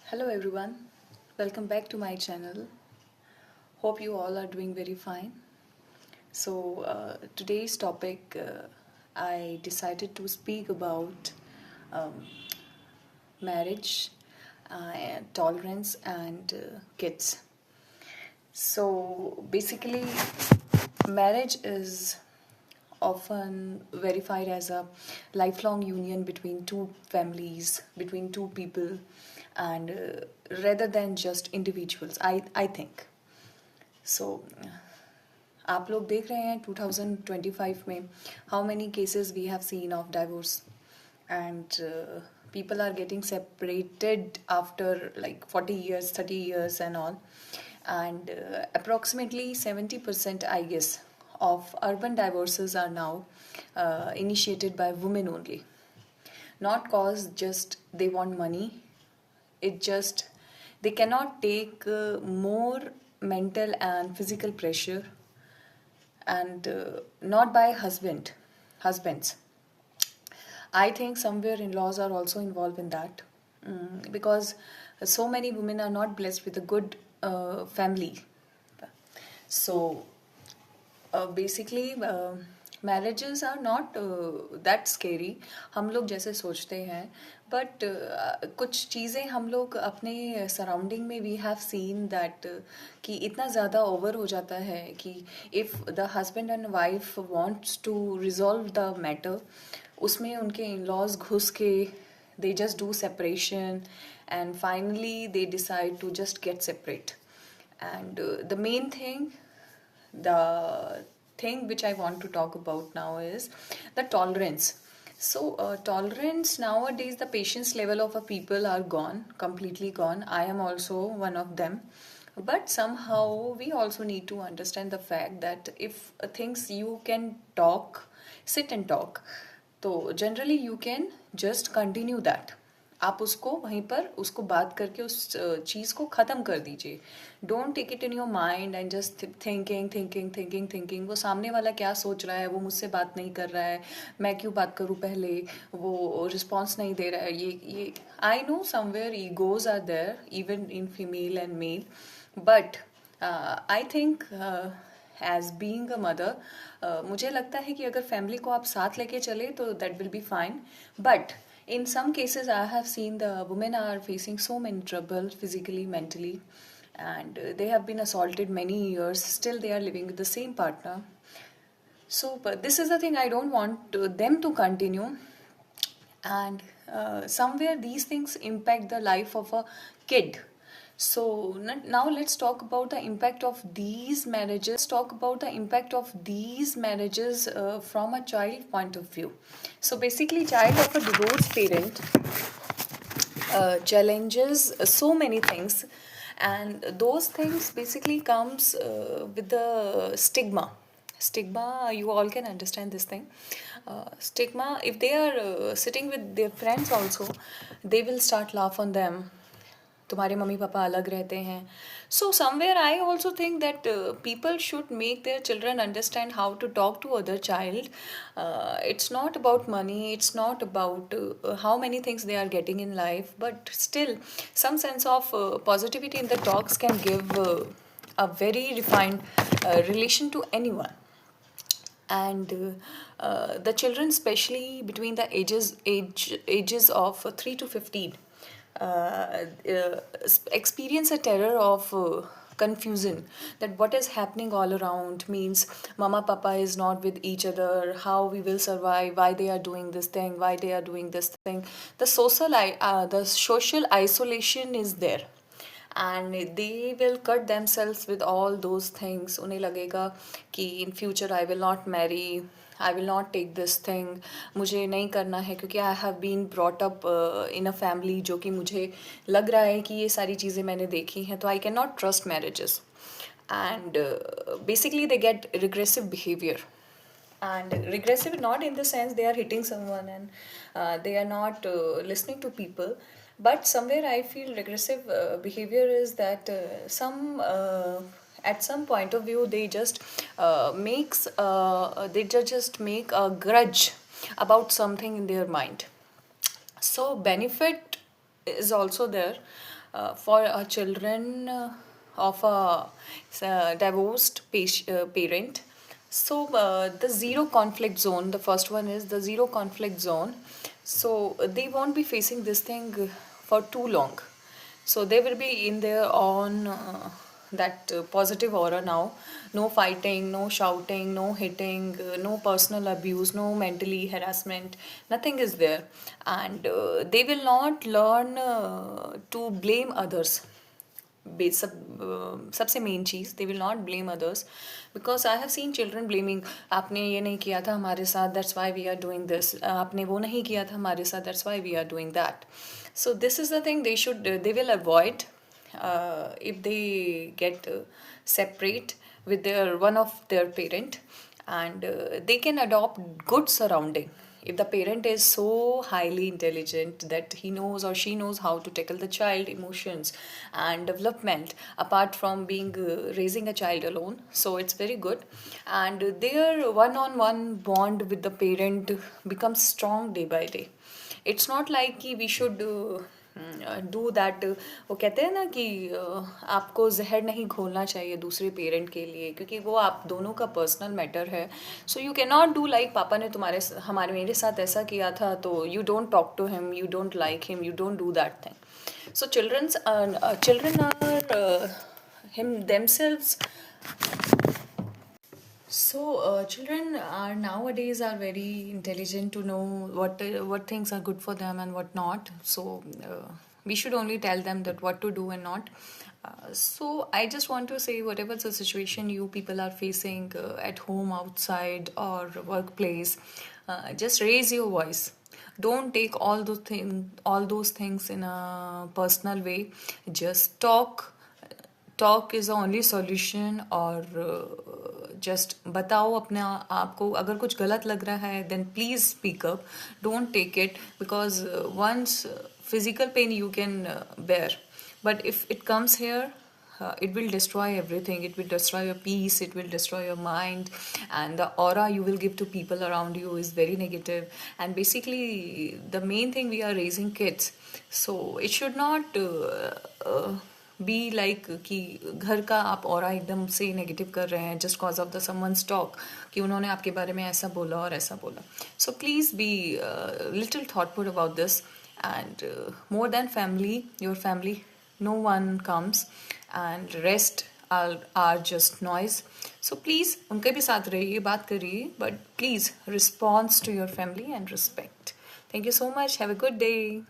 Hello everyone, welcome back to my channel. Hope you all are doing very fine. Today's topic I decided to speak about um, marriage, tolerance, and kids. Basically, marriage is often verified as a lifelong union between two families, between two people, and rather than just individuals. I think so. आप लोग देख रहे हैं 2025 में how many cases we have seen of divorce and people are getting separated after like 40 years 30 years and all and approximately 70% I guess of urban divorces are now initiated by women only, not cause just they want money. It just they cannot take more mental and physical pressure, and not by husbands. I think somewhere in-laws are also involved in that, because so many women are not blessed with a good family. So basically marriages are not that scary हम लोग जैसे सोचते हैं, but कुछ चीज़ें हम लोग अपने सराउंडिंग में वी हैव सीन दैट कि इतना ज़्यादा ओवर हो जाता है कि if the husband and wife wants to resolve the matter, उसमें उनके इन लॉज घुस के they just do separation and finally they decide to just get separate. And the thing which I want to talk about now is the tolerance. Tolerance nowadays, the patience level of a people are gone, completely gone. I am also one of them. But somehow we also need to understand the fact that if things you can talk, sit and talk, तो generally you can just continue that. आप उसको वहीं पर उसको बात करके उस चीज़ को ख़त्म कर दीजिए. Don't take it in your mind and just thinking वो सामने वाला क्या सोच रहा है, वो मुझसे बात नहीं कर रहा है, मैं क्यों बात करूँ पहले, वो रिस्पॉन्स नहीं दे रहा है. ये I know somewhere egos are there even in female and male, but I think as being a mother मुझे लगता है कि अगर फैमिली को आप साथ लेके चले तो that will be fine. But in some cases I have seen the women are facing so many trouble physically, mentally, and they have been assaulted many years, still they are living with the same partner. But this is the thing, I don't want them to continue. And somewhere these things impact the life of a kid. Now let's talk about the impact of these marriages. From a child point of view. So basically, child of a divorced parent challenges so many things, and those things basically comes with the stigma. You all can understand this thing. Stigma, if they are sitting with their friends also, they will start laugh on them. तुम्हारे mummy papa अलग रहते हैं. So somewhere I also think that people should make their children understand how to talk to other child. It's not about money, it's not about how many things they are getting in life, but still some sense of positivity in the talks can give a very refined relation to anyone. And the children, especially between the ages of 3 to 15, experience a terror of confusion, that what is happening all around means mama papa is not with each other, how we will survive, why they are doing this thing, why they are doing this thing. The social isolation is there, and they will cut themselves with all those things. उन्हें लगेगा कि in future I will not marry, I will not take this thing, मुझे नहीं करना है क्योंकि I have been brought up in a family जो कि मुझे लग रहा है कि ये सारी चीज़ें मैंने देखी हैं, तो I cannot trust marriages. And basically they get regressive behavior. And regressive not in the sense they are hitting someone and they are not listening to people, but somewhere I feel regressive behavior is that some at some point of view they just just make a grudge about something in their mind. So benefit is also there. for children of a divorced parent. So the zero conflict zone, the first one is the zero conflict zone. So they won't be facing this thing for too long. So they will be in their own that positive aura now. No fighting, no shouting, no hitting, no personal abuse, no mentally harassment. Nothing is there, and they will not learn to blame others. सबसे main चीज़ they will not blame others because I have seen children blaming आपने ये नहीं किया था हमारे साथ that's why we are doing this आपने वो नहीं किया था हमारे साथ that's why we are doing that so this is the thing they will avoid if they get separate with their one of their parent and they can adopt good surrounding if the parent is so highly intelligent that he knows or she knows how to tackle the child emotions and development apart from being raising a child alone, so it's very good. And their one on one bond with the parent becomes strong day by day. It's not like कि we should do that. वो कहते हैं ना कि आपको जहर नहीं घोलना चाहिए दूसरे पेरेंट के लिए क्योंकि वो आप दोनों का पर्सनल मैटर है. So you can not do like पापा ने तुम्हारे हमारे मेरे साथ ऐसा किया था तो you don't talk to him, you don't like him, you don't do that thing. So children are him themselves. So children are nowadays are very intelligent to know what things are good for them and what not. So we should only tell them that what to do and not. So I just want to say whatever the situation you people are facing at home, outside, or workplace, just raise your voice. Don't take all those things in a personal way. Just talk is the only solution. और just बताओ अपने आप को अगर कुछ गलत लग रहा है then please speak up. Don't take it because once physical pain you can bear, but if it comes here it will destroy everything. It will destroy your peace, it will destroy your mind, and the aura you will give to people around you is very negative. And basically the main thing, we are raising kids, so it should not be like कि घर का आप aura एकदम से negative कर रहे हैं just cause of the someone's talk कि उन्होंने आपके बारे में ऐसा बोला और ऐसा बोला. So please be little thoughtful about this. And more than family, your family, no one comes and rest are just noise. So please उनके भी साथ रहिए, बात करिए, but please response to your family and respect. Thank you so much. Have a good day.